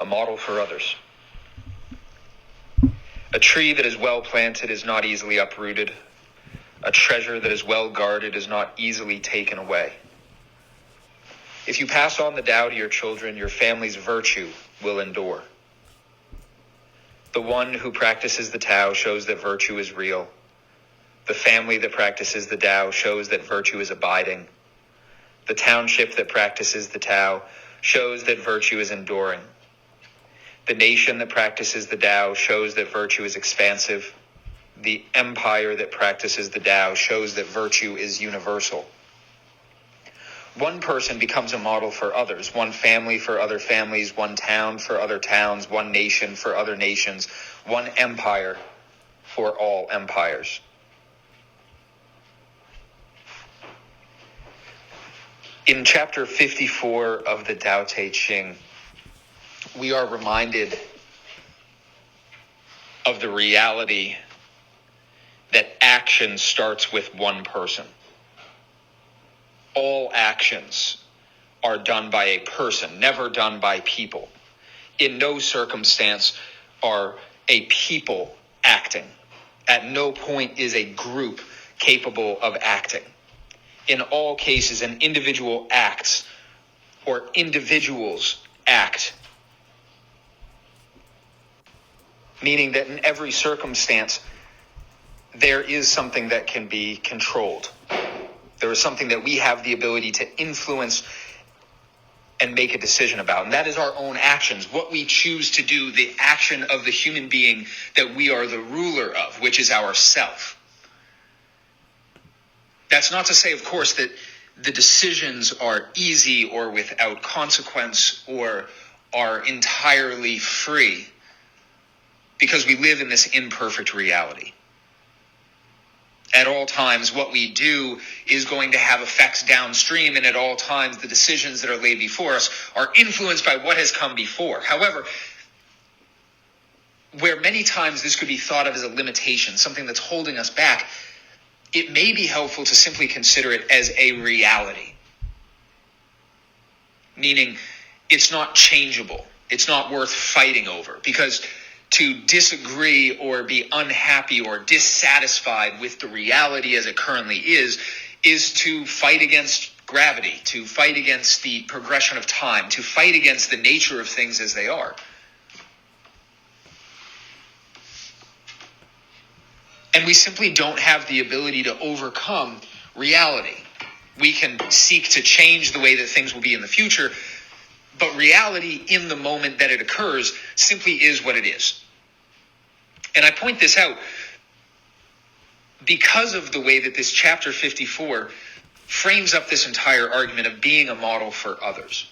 a model for others. A tree that is well planted is not easily uprooted. A treasure that is well guarded is not easily taken away. If you pass on the Tao to your children, your family's virtue will endure. The one who practices the Tao shows that virtue is real. The family that practices the Tao shows that virtue is abiding. The township that practices the Tao shows that virtue is enduring. The nation that practices the Tao shows that virtue is expansive. The empire that practices the Tao shows that virtue is universal. One person becomes a model for others, one family for other families, one town for other towns, one nation for other nations, one empire for all empires. In chapter 54 of the Tao Te Ching, we are reminded of the reality that action starts with one person. All actions are done by a person, never done by people. In no circumstance are a people acting. At no point is a group capable of acting. In all cases, an individual acts or individuals act. Meaning that in every circumstance, there is something that can be controlled. There is something that we have the ability to influence and make a decision about. And that is our own actions, what we choose to do, the action of the human being that we are the ruler of, which is ourself. That's not to say, of course, that the decisions are easy or without consequence or are entirely free, because we live in this imperfect reality. At all times, what we do is going to have effects downstream, and at all times, the decisions that are laid before us are influenced by what has come before. However, where many times this could be thought of as a limitation, something that's holding us back, it may be helpful to simply consider it as a reality. Meaning, it's not changeable. It's not worth fighting over, because to disagree or be unhappy or dissatisfied with the reality as it currently is to fight against gravity, to fight against the progression of time, to fight against the nature of things as they are. And we simply don't have the ability to overcome reality. We can seek to change the way that things will be in the future, but reality in the moment that it occurs simply is what it is. And I point this out because of the way that this chapter 54 frames up this entire argument of being a model for others.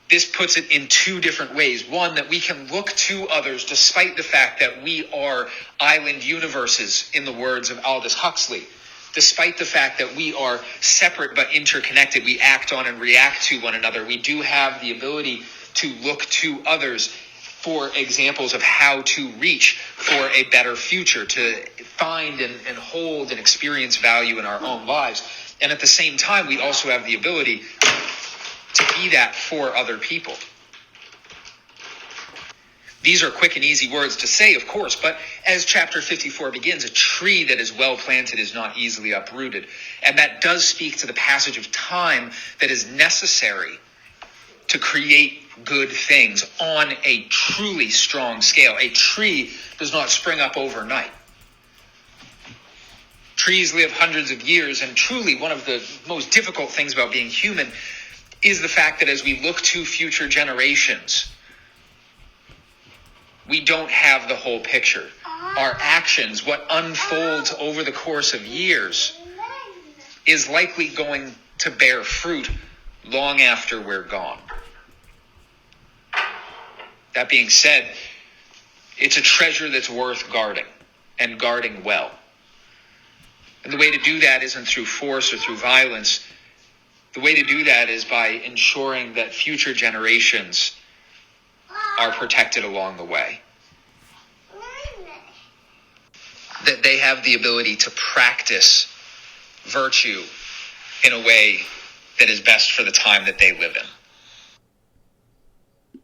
This puts it in two different ways. One, that we can look to others despite the fact that we are island universes, in the words of Aldous Huxley. Despite the fact that we are separate but interconnected, we act on and react to one another. We do have the ability to look to others for examples of how to reach for a better future, to find and hold and experience value in our own lives. And at the same time, we also have the ability to be that for other people. These are quick and easy words to say, of course, but as chapter 54 begins, a tree that is well planted is not easily uprooted. And that does speak to the passage of time that is necessary to create good things on a truly strong scale. A tree does not spring up overnight. Trees live hundreds of years, and truly one of the most difficult things about being human is the fact that as we look to future generations, we don't have the whole picture. Our actions, what unfolds over the course of years, is likely going to bear fruit long after we're gone. That being said, it's a treasure that's worth guarding, and guarding well. And the way to do that isn't through force or through violence. The way to do that is by ensuring that future generations are protected along the way. That they have the ability to practice virtue in a way that is best for the time that they live in.